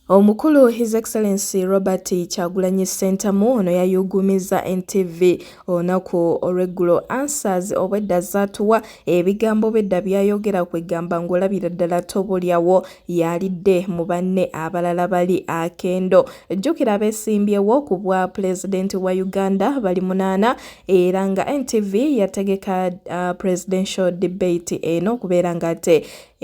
Omukulu His Excellency Robert Kyagulanyi Ssentamu ono yayugumiza NTV onaku olw'eggulo answers obwedda zaatuwa ebigambo bedda byayogera kwegamba ng'olabira ddala tobolyawo yalidde mu banne abalala bali akendo. Jjukira beesimbyewo ku bwa pulezidenti wa Uganda bali 8 era nga NTV yategeka presidential debate eno okubeera ng'ate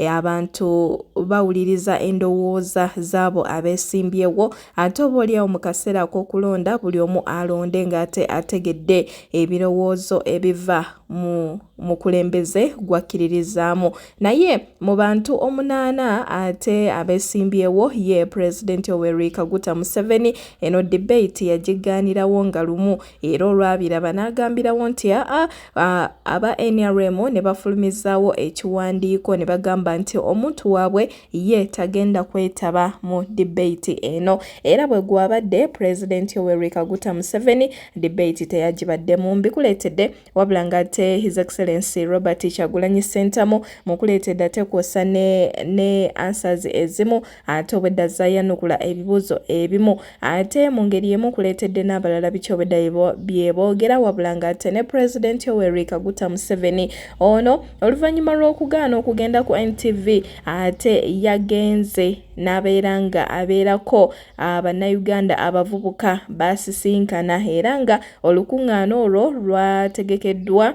abantu bawuliriza endowooza zaabo abeesimbyewo ate obaolyawo mu kaseera ak'okulonda buli omu alonde ng'ate ategedde ebirowoozo ebiva mu mukulembeze gwakkiririzaamu. Naye mu bantu 8 ate abeesimbyewo ye Pulezidenti Yoweri Kaguta Museveni eno debate yagigaanirawo nga lumu era olwabiraba n'agambirawo nti aba NRM ne bafulumizaawo ekiwandiiko ne bagamba nti omuntu waabwe ye tagenda kwetaba mu debate eno era bwe gwabadde Pulezidenti Yoweri Kaguta Museveni debate teyagibaddemu mbikuleetedde wabula ng'ate His Excellency Robert Kyagulanyi Ssentamu mukuleetedde ate kwosa ne answers ezimu ate obwedda zaayanukula ebibuuzo ebimu ate mu ngeri emu kuleetedde n'abalala biki obwedda byeboogera wabula ng'ate ne Pulezidenti Yoweri Kaguta Museveni ono oluvannyuma lw'okugaana okugenda ku NTV ate yagenze n'abeera nga abeerako bannayuganda abavubuka baasisinkana era nga olukuŋŋaana olwo lwategekeddwa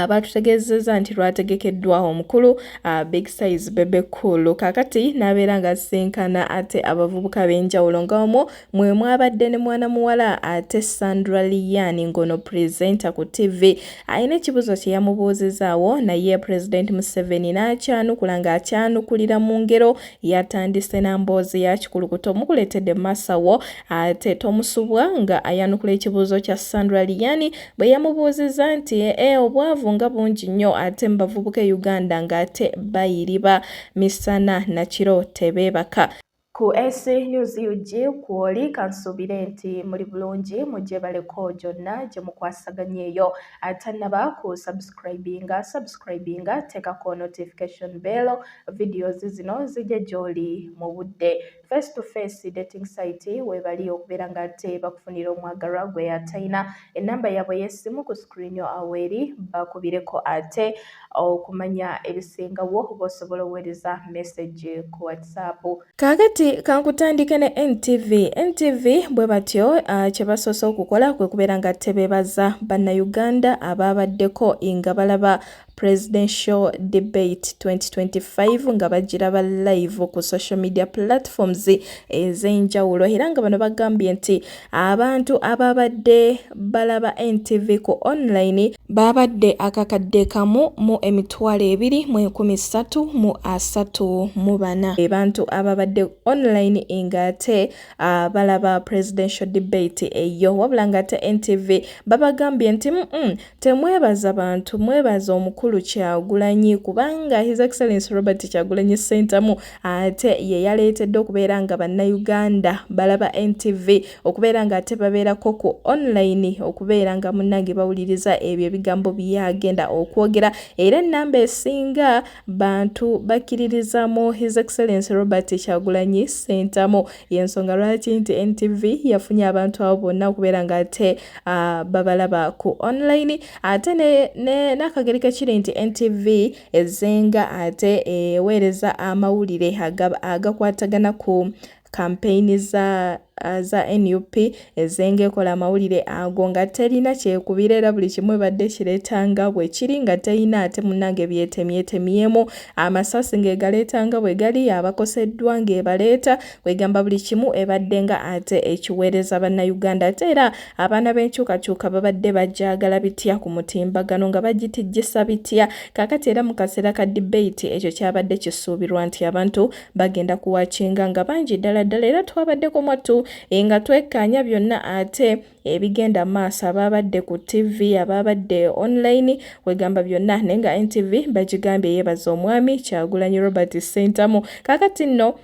batutegeezezza nti lwategekeddwa omukulu Big Size Bebe Cool kakati n'abeera nga asinkana ate abavubuka b'enjawulo nga omwo mwe mwabadde ne mwana muwala ate Industrialization ngono presenter ku TV ayina ekibuzo kye yamubuuzizaawo naye President Museveni n'akyanukula ng'akyanukulira mu ngero yatandise na mboozi ya kikulukuto mukuleetedde masawo ate tomusubwa nga ayanukula ekibuuzo kya Industrialization bwe yamubuuzizza nti obwavu nga bungi nnyo ate mbavubuka Uganda ng'ate bayiriba misana na kiro tebeebaka. Ku Essie News UG kwoli kansuubire nti muli bulungi mujje baleko gyonna gye mukwasaganya eyo atannaba ku subscribinga teekako notification bell videos zino zijje gy'oli mu budde. Face to face dating site webali okubeera ng'ate bakufunira omwagalwa gwe atalina ennamba yaabwe y'essimu ku screen yo aweri bakubireko ate okumanya ebisingawo b'osobola oweereza message ku WhatsApp. Kaakati kankutandike ne NTV bwe batyo kye basoose okukola kwe kubeera ng'ate beebaza bannayuganda ababaddeko nga balaba Presidential Debate 2025 nga bagiraba live ku social media platforms ez'enjawulo era nga bano bagambye nti abantu ababadde balaba NTV ku online babadde akakadde kamu mu 2,134 abantu ababadde online ng'ate balaba Presidential Debate eyo wabula ng'ate NTV babagambye nti temwebaza bantu mwebaza omukulu Kyagulanyi kubanga His Excellency Robert Kyagulanyi Ssentamu ate ye yaleetedde okubeera nga bannayuganda balaba NTV okubeera nga ate babeerako ku online okubeera nga munnange bawuliriza ebyo ebigambo byagenda okwogera era ennamba esinga bantu bakkiririzamu His Excellency Robert Kyagulanyi Ssentamu y'ensonga lwaki nti NTV yafunye abantu abo bonna okubeera nga ate babalaba ku online ate n'akageri kekiri nti NTV ezenga ate eweereza amawulire agakwatagana ku campaign za NUP ezenga ekola amawulire ago nga terina kyekubira era buli kimu badde kireetanga bwe kiri nga terina ate munnange byetemyetemyemu amasasi ng'egaleetanga bwe gali abakoseddwa ng'ebaleeta kwegamba buli kimu ebadde nga ate ekiweereza bannayuganda ate era abaana b'enkyukakyuka babadde bajjagala bitya ku mutimbagano nga bagitijjisa bitya kakati era mu kaseera ka debate ekyo kyabadde kisuubirwa nti abantu bagenda kuwakinga nga bangi ddala era twabaddeko mwattu nga twekkaanya byonna ate ebigenda maaso ababadde ku TV ababadde online wegamba byonna naye nga NTV bagigambye yeebaza omwami Kyagulanyi Robert Ssentamu kakati nno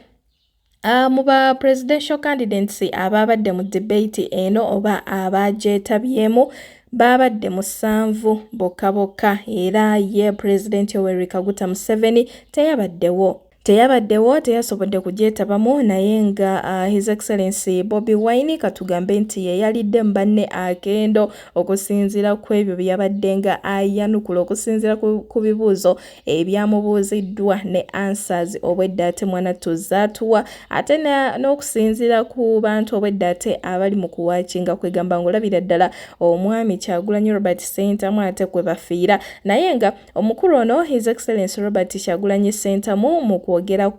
mu ba presidential candidates ababadde mu debate eno oba abagyetabyemu babadde 7 bokka era ye President Yoweri Kaguta Museveni teyabaddewo. teyabaddewo teyasobodde kugyetabamu naye nga His Excellency Bobi Wine katugambe nti ye yalidde mu banne akendo okusinziira ku ebyo byabadde nga ayanukula okusinziira ku bibuuzo ebyamubuuziddwa ne answers obwedda ate mwana tuzaatuwa ate n'okusinziira ku bantu obwedda ate abali mu kuwakinga kwegamba ng'olabira ddala omwami Kyagulanyi Robert Ssentamu ate kwe bafiira naye nga omukulu ono His Excellency Robert Kyagulanyi Ssentamu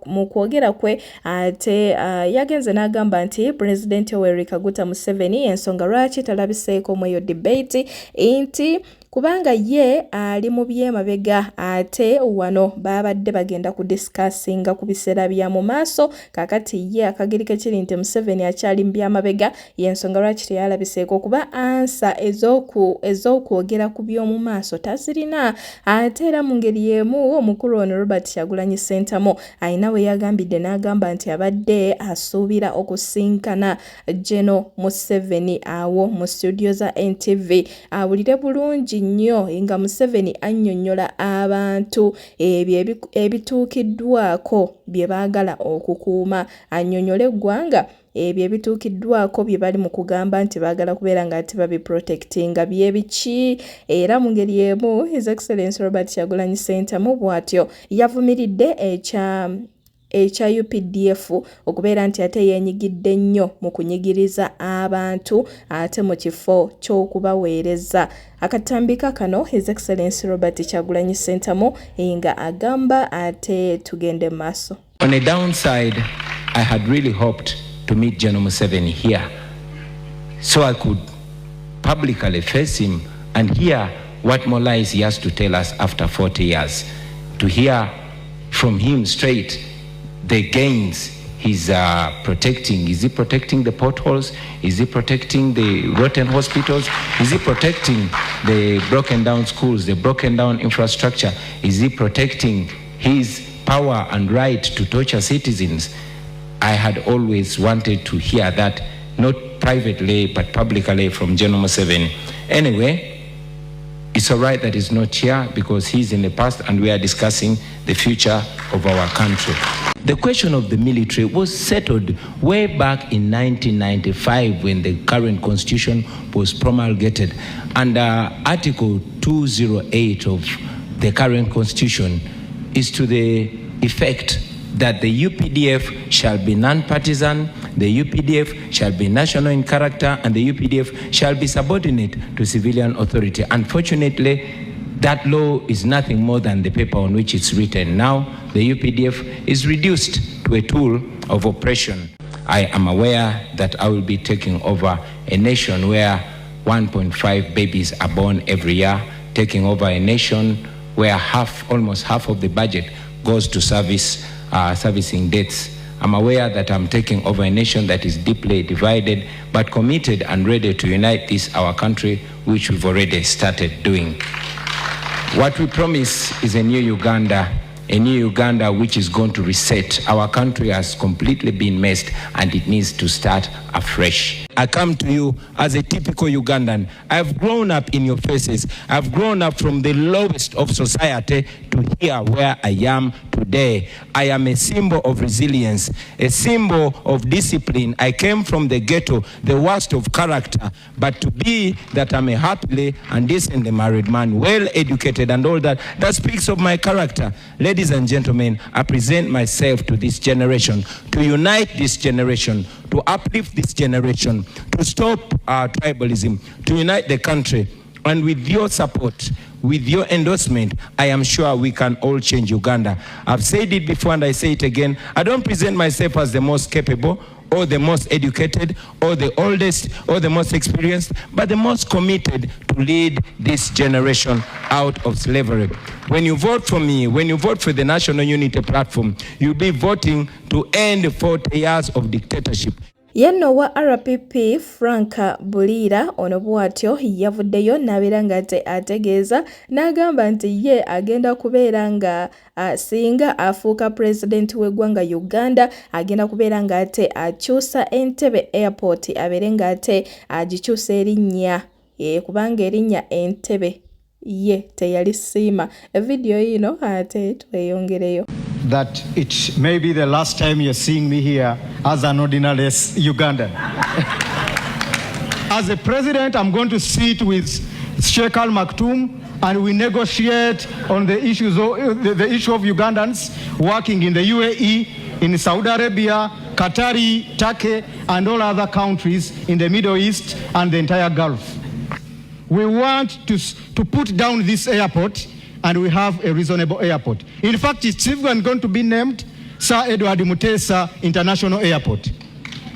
mu kwogera kwe ate yagenze n'agamba nti President Yoweri Kaguta Museveni ensonga lwaki talabiseeko mu eyo debate nti kubanga ye ali mu byemabega ate wano babadde bagenda kudiscussinga ku biseera bya mu maaso kakati ye akagirike kiri nti Museveni akyali mu byamabega y'ensonga lwaki teyalabiseeko kuba ansa ez'okwogera ku by'omu maaso tazirina ate era mu ngeri y'emu omukulu ono Robert Kyagulanyi Ssentamu ayina we yagambidde n'agamba nti abadde asuubira okusinkana General Museveni awo mu studio za NTV awulire bulungi nnyo nga Museveni annyonnyola abantu ebituukiddwako bye baagala okukuuma annyonnyole eggwanga ebyo ebituukiddwako bye bali mu kugamba nti baagala kubeera nga ati babiprotectinga byebiki era mu ngeri y'emu His Excellency Robert Kyagulanyi Ssentamu bw'atyo yavumiridde ekya UPDF okubeera nti ate yeenyigidde nnyo mu kunyigiriza abantu ate mu kifo ky'okubaweereza akatambika kano His Excellency Robert Kyagulanyi Ssentamu nga agamba ate tugende maaso. On a downside, I had really hoped to meet General Museveni here so I could publicly face him and hear what more lies he has to tell us after 40 years. To hear from him straight the gains he's protecting. Is he protecting the potholes? Is he protecting the rotten hospitals? Is he protecting the broken down schools, the broken down infrastructure? Is he protecting his power and right to torture citizens? I had always wanted to hear that, not privately but publicly from General Museveni. Anyway, it's all right that he's not here because he's in the past and we are discussing the future of our country. The question of the military was settled way back in 1995 when the current constitution was promulgated. Under Article 208 of the current constitution is to the effect that the UPDF shall be non-partisan, the UPDF shall be national in character, and the UPDF shall be subordinate to civilian authority. Unfortunately, that law is nothing more than the paper on which it's written. Now, the UPDF is reduced to a tool of oppression. I am aware that I will be taking over a nation where 1.5 babies are born every year, taking over a nation where almost half of the budget goes to servicing debts. I'm aware that I'm taking over a nation that is deeply divided, but committed and ready to unite this, our country, which we've already started doing. What we promise is a new Uganda which is going to reset. Our country has completely been messed and it needs to start afresh. I come to you as a typical Ugandan. I've grown up in your faces. I've grown up from the lowest of society to here where I am today. I am a symbol of resilience, a symbol of discipline. I came from the ghetto, the worst of character, but to be that I'm a happily and decently married man, well educated and all that, that speaks of my character. Ladies and gentlemen, I present myself to this generation, to unite this generation, to uplift this generation, to stop tribalism, to unite the country. And with your support, with your endorsement, I am sure we can all change Uganda. I've said it before and I say it again. I don't present myself as the most capable or the most educated or the oldest or the most experienced, but the most committed to lead this generation out of slavery. When you vote for me, when you vote for the National Unity Platform, you'll be voting to end 40 years of dictatorship. Yenno wa RPP Frank Bulira ono bwatyo yavuddeyo n'abeera nga ategeeza n'agamba nti ye agenda kubeera nga singa afuuka president w'eggwanga Uganda agenda kubeera nga ate akyusa Entebbe airport abeere nga ate agikyusa erinnya kubanga erinnya Entebbe ye teyali siima. Video yino ate tweyongereyo. that it may be the last time you're seeing me here as an ordinary Ugandan. As a president, I'm going to sit with Sheikh Al Maktoum and we negotiate on the issues of, the issue of Ugandans working in the UAE, in Saudi Arabia, Qatari, Turkey, and all other countries in the Middle East and the entire Gulf. We want to put down this airport, and we have a reasonable airport. In fact, it's even going to be named Sir Edward Mutesa International Airport.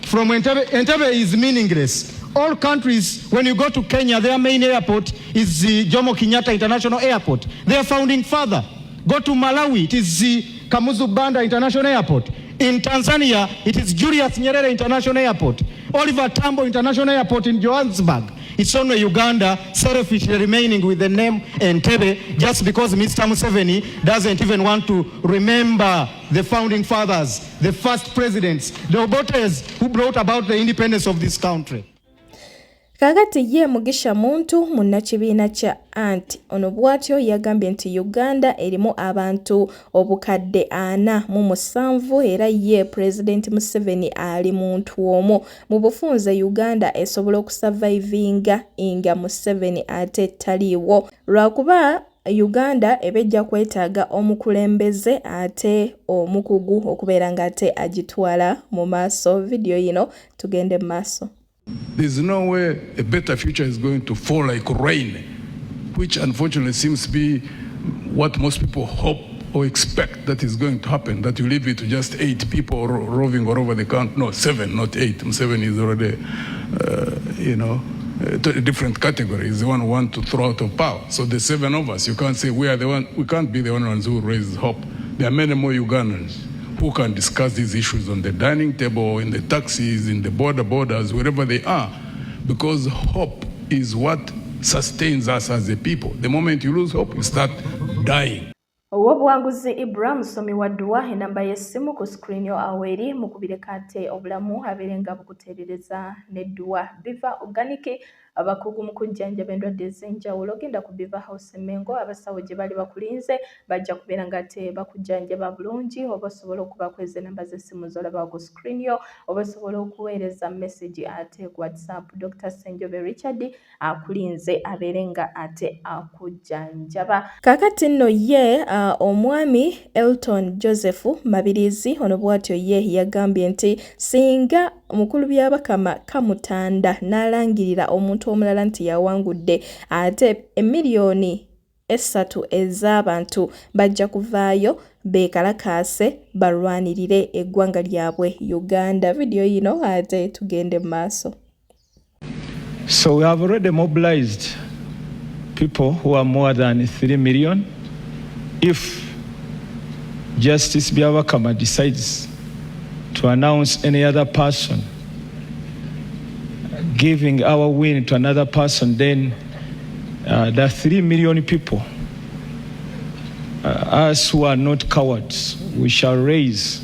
From Entebbe is meaningless. All countries, when you go to Kenya, their main airport is the Jomo Kenyatta International Airport. Their founding father. Go to Malawi, it is the Kamuzu Banda International Airport. In Tanzania, it is Julius Nyerere International Airport. Oliver Tambo International Airport in Johannesburg. It's only Uganda selfishly remaining with the name Entebbe just because Mr. Museveni doesn't even want to remember the founding fathers, the first presidents, the Obotes who brought about the independence of this country. Kakati ye Mugisha Muntu munnakibiina kya anti ono bwatyo yagambye nti Uganda erimu abantu obukadde 47 era ye President Museveni ali muntu omwo mu bufunze Uganda esobola okusurvivinga inga Museveni ate taliwo lwakuba Uganda ebejja kwetaaga omukulembeze ate omukugu okubeera nga ate agitwala mu maaso. Video yino tugende mu maaso. There's no way a better future is going to fall like rain, which unfortunately seems to be what most people hope or expect that is going to happen, that you leave it to just 8 people roving all over the country. No, 7, not 8. 7 is already, a different category. Is the one who want to throw out of power. So the 7 of us, you can't say we can't be the only ones who raise hope. There are many more Ugandans who can discuss these issues on the dining table, in the taxis, in the borders, wherever they are, because hope is what sustains us as a people. The moment you lose hope, you start dying. Obuwanguzi Ibrahim somi wadduwa enamba y'essimu ku screen yo aweri mukubire kate obulamu aberenga bukuterereza nedduwa biva organic abakugu mu kujjanja b'endwadde ez'enjawulo genda ku Biva House Mengo abasawo gye bali bakulinze bajja kubeera nga te bakujjanjaba bulungi oba osobola okubakweza enamba z'essimu z'olaba ku screen yo oba osobola okuweereza message ate ku WhatsApp. Dr. Senjobe Richard akulinze aberenga ate akujjanjaba. Kakati nno ye omwami Elton Joseph Mabirizi ono bwatyo ye yagambye nti singa omukulu by'abakama Kamutanda n'alangirira omuntu omulala nti yawangudde ate emiliyoni 3 ez'abantu bajja kuvaayo bekalakase balwanirire eggwanga lyabwe Uganda. Video yino ate tugende mu maaso. So we have already mobilized people who are more than 3 million. If Justice Byabakama decides to announce any other person giving our win to another person, then there are 3 million people. Us who are not cowards, we shall raise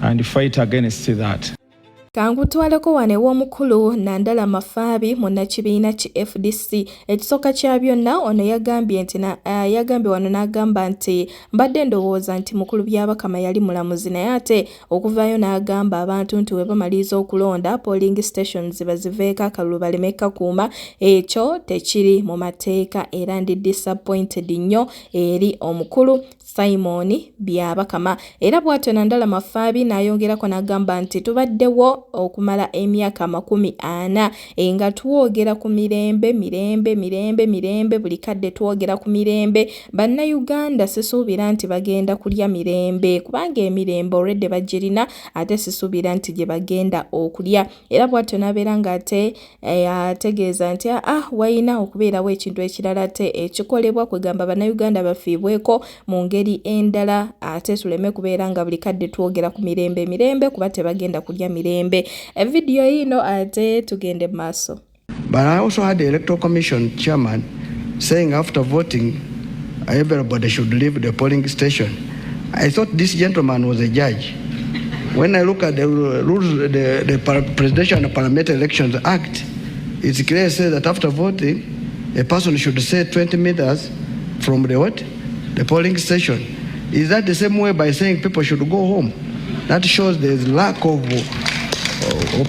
and fight against that. Kangutwaleko wane w'omukulu Nandala Mafaabi munnakibiina ki FDC ekisooka kya byonna ono yagambye nti yagambye wano n'agamba nti mbadde ndowooza nti mukulu by'abakama yali mulamuzi naye ate okuvaayo n'agamba abantu nti we bamaliriza okulonda polling stations baziveeko akalulu baleme kakuuma ekyo tekiri mu mateeka era ndi disappointed nnyo eri omukulu Simon Byabakama era bw'atyo Nandala Mafaabi n'ayongerako n'agamba nti tubaddewo okumala emyaka 40 nga tuwogera ku mirembe buli kadde tuwogera ku mirembe bannayuganda sisuubira nti bagenda kulya mirembe kubanga emirembe already bagirina ate sisuubira nti gye bagenda okulya era bw'atyo n'abeera nga ate ategeeza nti wayina okubeerawo ekintu ekirala te ekikolebwa kwegamba bannayuganda bafiibweko mu ngeri endala ate tuleme kubeera nga buli kadde tuwogera ku mirembe kuba tebagenda kulya mirembe. A video yino ate tugende maaso. But I also had the Electoral Commission chairman saying after voting everybody should leave the polling station. I thought this gentleman was a judge. When I look at the rules, the Presidential and Parliamentary Elections Act, it's clear says that after voting, a person should stay 20 meters from the polling station. Is that the same way by saying people should go home? That shows there's lack of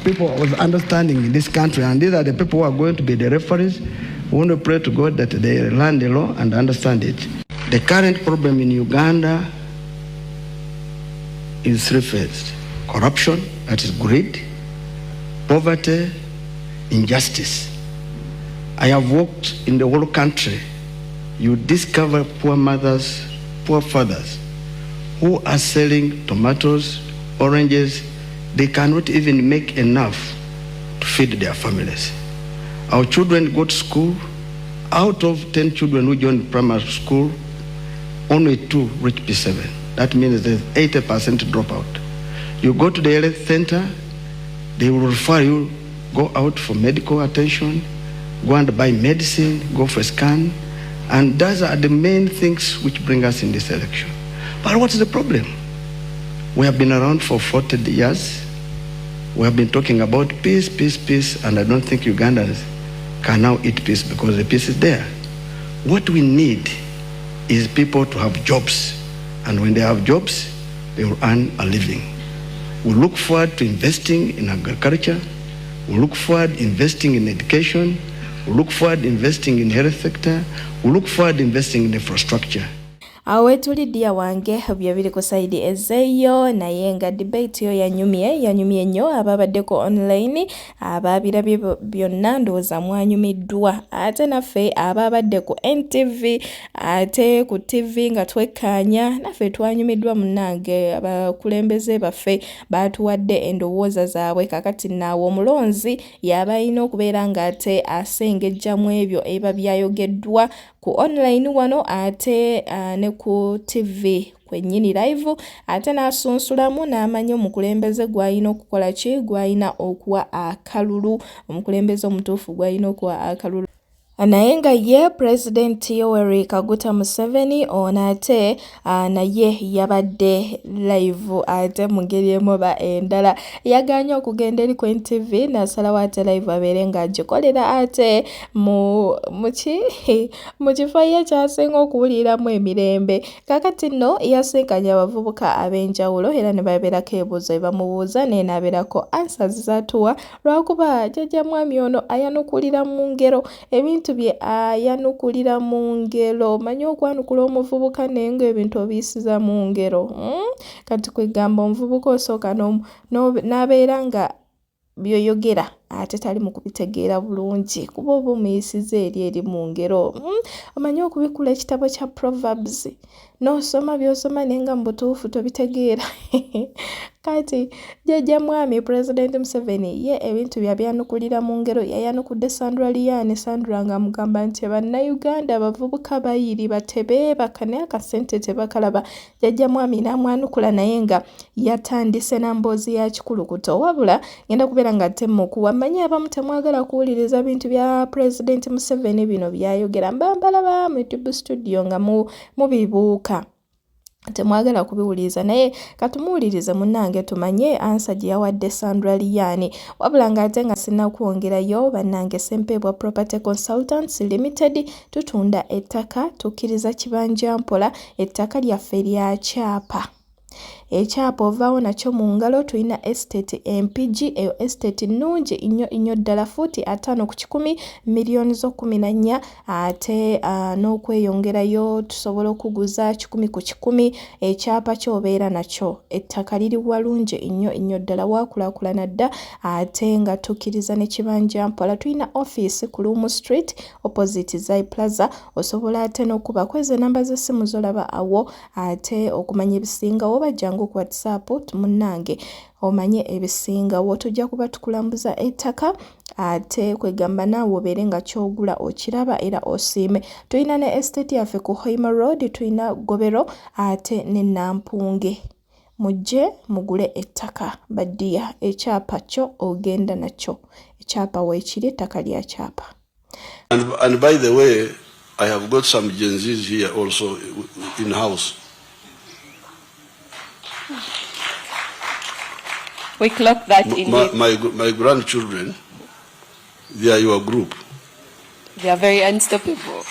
people of understanding in this country, and these are the people who are going to be the referees. We want to pray to God that they learn the law and understand it. The current problem in Uganda is three-phased: corruption, that is greed, poverty, injustice. I have walked in the whole country. You discover poor mothers, poor fathers who are selling tomatoes, oranges. They cannot even make enough to feed their families. Our children go to school. Out of 10 children who join primary school, only 2 reach P7. That means there's 80% dropout. You go to the health center, they will refer you, go out for medical attention, go and buy medicine, go for a scan, and those are the main things which bring us in this election. But what's the problem? We have been around for 40 years. We have been talking about peace, peace, peace, and I don't think Ugandans can now eat peace because the peace is there. What we need is people to have jobs, and when they have jobs, they will earn a living. We look forward to investing in agriculture. We look forward to investing in education. We look forward to investing in health sector. We look forward to investing in infrastructure. Awe tulidia wange byabiri ku side ezeyo naye nga debate yo yanyumye nnyo ababaddeko online ababirabye byonna ndowooza mwanyumiddwa ate naffe ababadde ku NTV ate ku TV nga twekkaanya naffe twanyumiddwa munnange abakulembeze baffe batuwadde endowooza zaabwe kakati naawe omulonzi yaba alina okubeera ng'ate asengejjamu ebyo eba byayogeddwa ku online wano ate ne ku TV kwennyini live ate n'asunsulamu n'amanya omukulembeze gw'alina okukola ki gw'alina okuwa akalulu omukulembeze omutuufu gw'alina okuwa akalulu naye nga ye President Yoweri Kaguta Museveni ono ate naye yabadde live ate mu ngeri emoba endala yaganya okugenda eri ku NTV n'asalawo ate live abeere ng'agikolera ate mu kifo ye kyasinga okuwuliramu emirembe kakati nno yasinkanya abavubuka ab'enjawulo era ne babeerako ebibuuzo bamubuuza naye n'abeerako answers z'atuwa lwakuba jjajja mwami ono ayanukulira mu ngero ebintu bye ayanukulira mu ngero manyi okwanukula omuvubuka naye ng'ebintu obiyisiza mu ngero kati kwegamba omuvubuka osooka n'abeera nga byoyogera ate tali mu kubitegeera bulungi kuba oba omuyisiza eri mu ngero omanyi okubikula ekitabo kya Proverbs n'osoma by'osoma naye nga mu butuufu tobitegeera kati jjajja mwami President Museveni ye ebintu byabyanukulira mu ngero yayanukudde Sandra nga mugamba nti bannayuganda abavubuka bayiri batebe bakane akasente tebakalaba jjajja mwami n'amwanukula naye nga yatandise na mboozi ya kikulukuto wabula ngenda kubeera nga temmukuwa manyi abamu temwagala kuwuliriza bintu bya President Museveni bino byayogera mbalaba mu YouTube studio nga mubibuuka temwagala kubiwuliriza naye katumuwulirize munnange tumanye ansa gye yawadde Sandra wabula ng'ate nga sinnakwongerayo bannange Ssempeebwa Property Consultants Limited tutunda ettaka tukkiriza kibanja mpola ettaka lyaffe lya kyapa ekyapa ovaawo nakyo mu ngalo tulina estate MPG eyo estate nnungi nnyo ddala fuuti 5 ku 10 miliyoni zo 14 ate n'okweyongerayo tusobola okuguza 10 ku 10 ekyapa ky'obeera nakyo ettaka liri walungi nnyo ddala waakulaakulana dda ate nga tukkiriza ne kibanja mpola tulina office ku Lumu Street opposite Zai Plaza osobola ate n'okuba kweze namba z'essimu zolaba awo ate okumanya ebisingawo bajjangu ku WhatsApp munnange omanye ebisingawo tujja kuba tukulambuza ettaka ate kwegamba naawe obeere nga kyogula okiraba era osiime tulina ne estate yaffe ku Hoima Road tulina Gobero ate ne Nampunge mujje mugule ettaka baddiya ekyapa kyo ogenda nakyo ekyapa weekiri ettaka lya kyapa and by the way I have got some Genzs here also in house. We clock that in my grandchildren, they are your group. They are very unstoppable.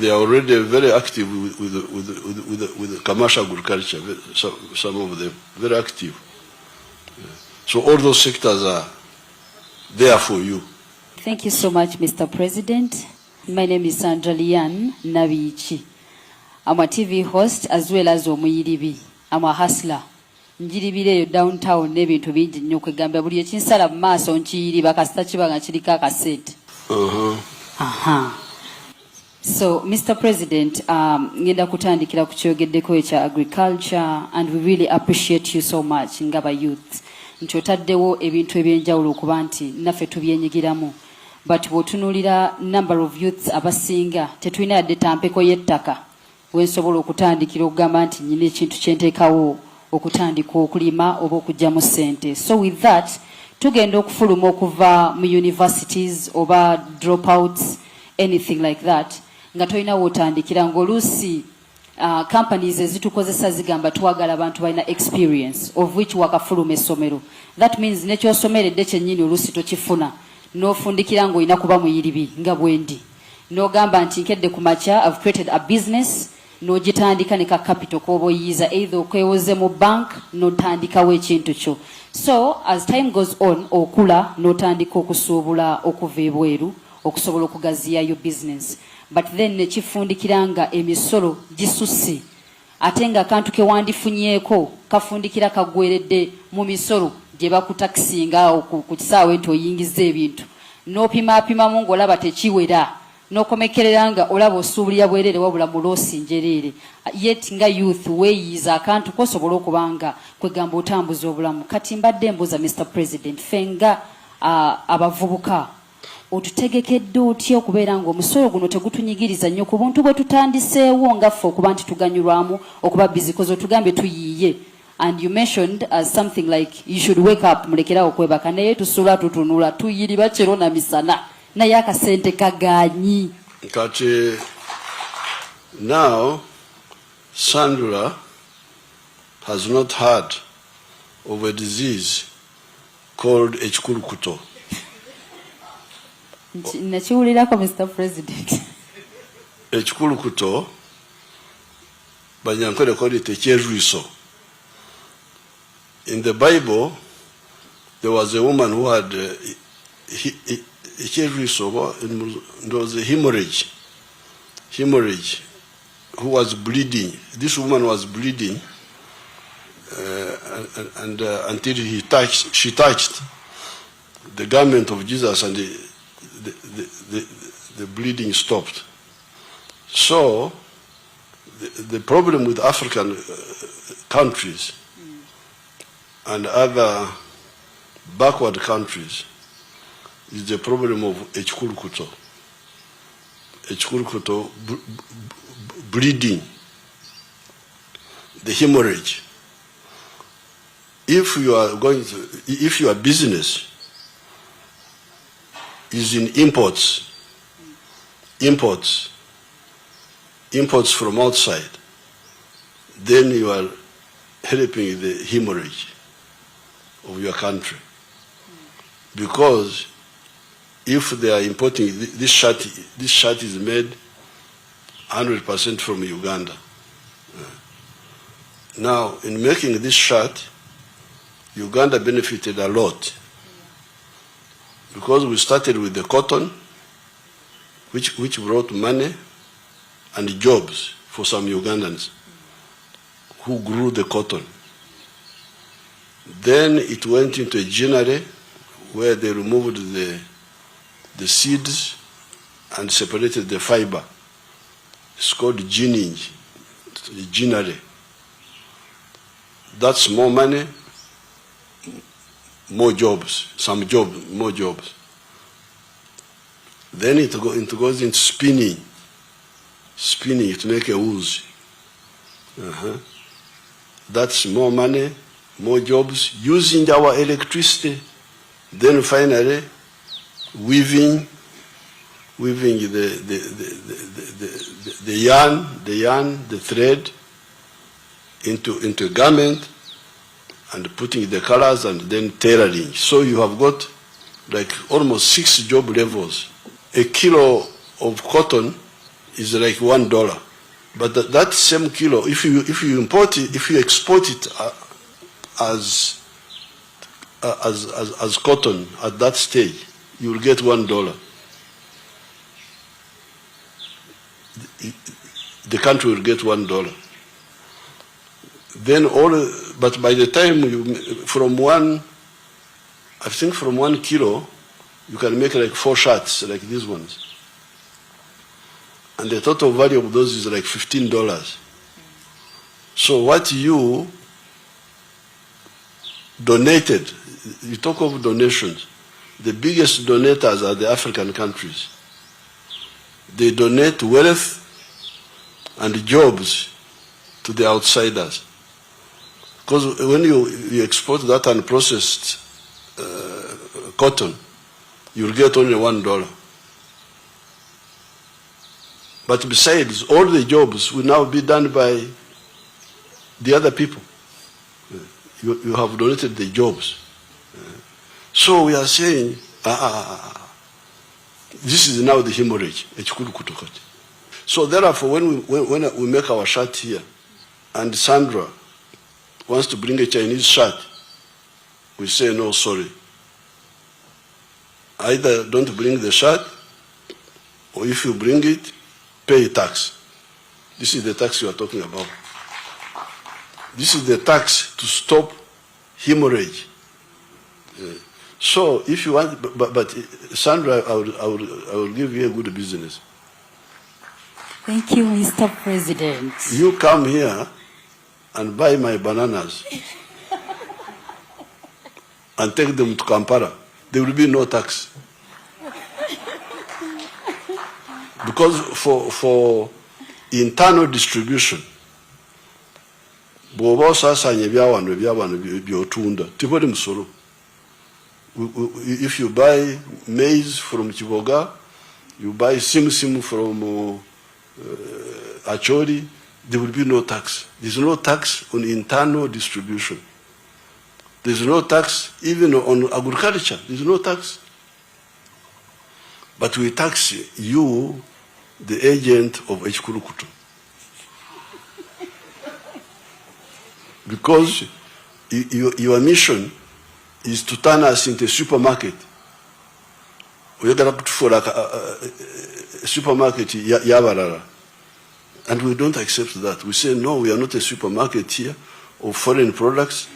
They are already very active with commercial agriculture. Some of them very active. So all those sectors are there for you. Thank you so much, Mr. President. My name is Sandra Lian Nabichi. I'm a TV host as well as omuyiribi. I'm a hustler. Njiribireyo downtown n'ebintu bingi nnyo kwegamba buli ekinsala mu maaso nkiyiriba kasita kiba nga kiriko akasente. So, Mr. President, ngenda kutandikira ku kyogeddeko ekya agriculture, and we really appreciate you so much ngaba youth. Nti otaddewo ebintu ebyenjawulo okuba nti naffe tubyenyigiramu. But bw'otunuulira number of youths abasinga tetulina yadde tampeko y'ettaka wensobola okutandikira okugamba nti nyina ekintu kyenteekawo okutandika okulima oba okugyamu ssente. So with that, tugenda okufuluma okuva mu universities oba dropouts, anything like that, nga tolina wootandikira ng'oluusi companies ezitukozesa zigamba twagala abantu balina experience of which wakafuluma essomero. That means nekyosomeredde kyennyini oluusi tokifuna. N'ofundikira ng'olina kuba muyiribi nga bwendi. N'ogamba nti nkedde ku makya, I've created a business, n'ogitandika ne ka capital k'oba oyiyiza either okwewoze mu bank n'otandikawo ekintu kyo. So as time goes on okula n'otandika okusuubula okuva ebweru okusobola okugaziyayo business. But then nekifundikira nga emisolo gisusse. Ate nga akantu ke wandifunyeeko kafundikira kagweredde mu misolo gye bakutakisinga ku kisaawe nti oyingiza ebintu. N'opimapimamu ng'olaba tekiwera. N'okomekerera nga olaba osuubulira bwerere wabula mu loosi njereere. Yet nga youth weeyiza akantu kosobola okuba nga kwegamba otambuza obulamu. Kati mbadde mbuuza Mr. President, fenga abavubuka otutegekedde otya okubeera ng'omusolo guno tegutunyigiriza nnyo ku buntu bwe tutandiseewo ngaffe okuba nti tuganyulwamu okuba bizikozi otugambe tuyiiye. And you mentioned as something like you should wake up mulekerawo okwebaka naye tusula tutunula tuyiriba kiro na misana naye akasente kaganyi. Kati now Sandra has not heard of a disease called ekikulukuto. Nakiwulirako Mr. President. Ekikulukuto banyankole called it ekyerwiso. In the Bible, there was a woman who had there was a hemorrhage, who was bleeding. This woman was bleeding, and until she touched the garment of Jesus, and the bleeding stopped. So the problem with African countries and other backward countries is the problem of ekikulukuto. Ekikulukuto, bleeding, the hemorrhage. If your business is in imports from outside, then you are helping the hemorrhage of your country. Because if they are importing this shirt is made 100% from Uganda. Now, in making this shirt, Uganda benefited a lot, because we started with the cotton, which brought money and jobs for some Ugandans who grew the cotton. Then it went into a ginnery where they removed the seeds and separated the fiber. It's called ginning, ginnery. That's more money, more jobs, more jobs. Then it goes into spinning to make a wool. That's more money, more jobs, using our electricity. Then finally, weaving the yarn, the thread into a garment, and putting the colors, and then tailoring. So you have got like almost 6 job levels a kilo of cotton is like $1. But that same kilo, if you import it, if you export it as cotton at that stage, you will get $1. The country will get $1. Then but by the time from 1 kilo, you can make like 4 shirts like these ones. And the total value of those is like $15. So what you donated, you talk of donations, the biggest donators are the African countries. They donate wealth and jobs to the outsiders. Because when you export that unprocessed cotton, you'll get only $1. But besides, all the jobs will now be done by the other people. You have donated the jobs. So we are saying, this is now the hemorrhage. So therefore, when we make our shirt here, and Sandra wants to bring a Chinese shirt, we say, no, sorry. Either don't bring the shirt, or if you bring it, pay tax. This is the tax you are talking about. This is the tax to stop hemorrhage. So if you want, but Sandra, I will give you a good business. Thank you, Mr. President. You come here and buy my bananas and take them to Kampala. There will be no tax. Because for internal distribution, if you buy maize from Chiboga, you buy sim from Acholi, there will be no tax. There's no tax on internal distribution. There's no tax even on agriculture. There's no tax. But we tax you, the agent of Echikurukutu. Because your mission is to turn us into a supermarket. We're going to put for like a supermarket, Yabarara. And we don't accept that. We say, no, we are not a supermarket here of foreign products.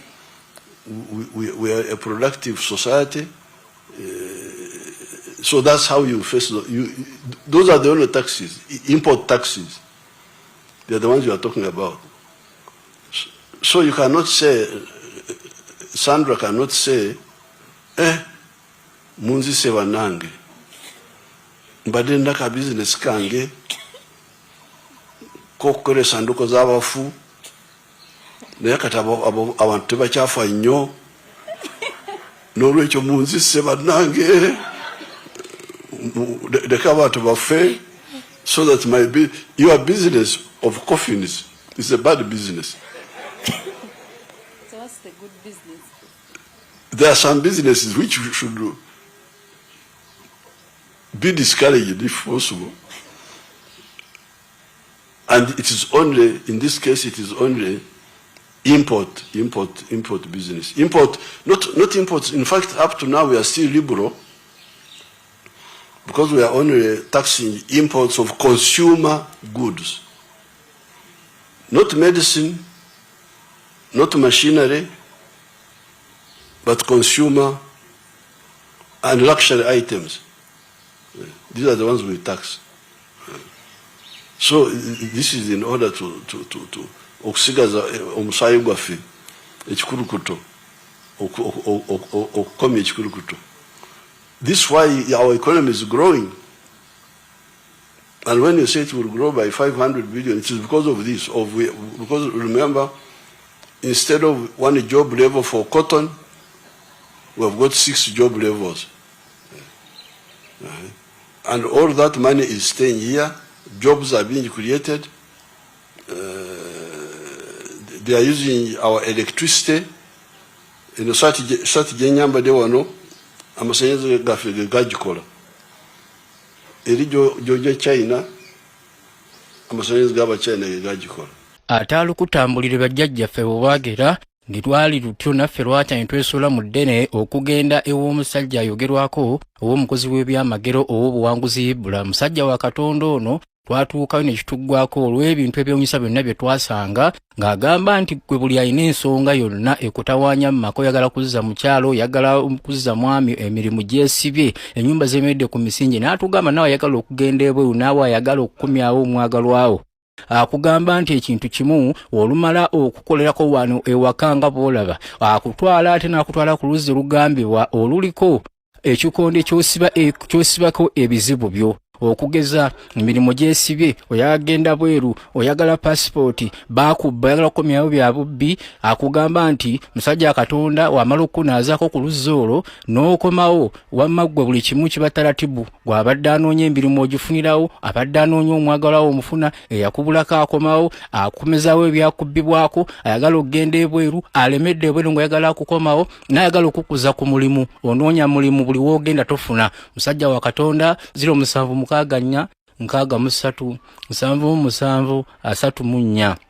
We are a productive society. So that's how you face those are the only taxes, import taxes. They are the ones you are talking about. So you cannot say, Sandra cannot say, munzi sewa nange. Mbade ndaka business kange, kokore sanduko z'abafu, naye kati abantu tebakyafa nnyo, n'olwekyo munzi sewa nange. The cover to buffet, so that your business of coffins is a bad business. So what's the good business? There are some businesses which should be discouraged if possible. And it is only, in this case, it is only import business. Import, not imports. In fact, up to now we are still liberal, because we are only taxing imports of consumer goods. Not medicine, not machinery, but consumer and luxury items. These are the ones we tax. So this is in order to okusigaza omusayi gwaffe ekikurukuto okukomya ekikurukuto. This is why our economy is growing. And when you say it will grow by 500 billion, it is because of this. Because remember, instead of 1 job level for cotton, we have got 6 job levels. And all that money is staying here. Jobs are being created. They are using our electricity. You know, sati jenyamba de wano. Amasanyalaze gaffe gagikola. eri Georgia China amasanyalaze gaba China gagikola atalukutambulire bajjajjaffe bwagera ngitwali lutyo naffe lwata entwesola mu ddene okugenda ew'omusajja ayogerwako ow'omukozi w'ebyamagero ow'obuwanguzi bula musajja wa Katonda ono twatuukayo ne kituggwako olw'ebintu ebyewuunyisa byonna bye twasanga ng'agamba nti gwe buli alina ensonga yonna ekutawaanya mu maka oyagala kuzza mu kyalo oyagala kuzza mwami emirimu gyesibye ennyumba zemeredde ku misingi n'atugamba naawe ayagala okugenda ebweru naawe ayagala okukumyawo omwagalwawo akugamba nti ekintu kimu olumala okukolerako wano ewakanga bwolaba akutwala ate n'akutwala ku luzzi lugambibwa oluliko ekikondo kyosibako ebizibu byo okugeza emirimu gyesibye oyagenda bweru oyagala passport bakubba oyagala kukomyawo bya bubbi akugamba nti musajja Katonda wamala okunaazako ku luzzi olwo n'okomawo wamma gwe buli kimu kibataratibu gw'abadde anoonya emirimu ogifunirawo abadde anoonya omwagalawo omufuna eyakubulako akomawo akomezawo ebyakubbibwako ayagala okugenda ebweru alemedde ebweru ng'oyagala kukomawo n'ayagala okukuza ku mulimu onoonya mulimu buli woogenda tofuna musajja wa Katonda 07 mukaganya 63 77 34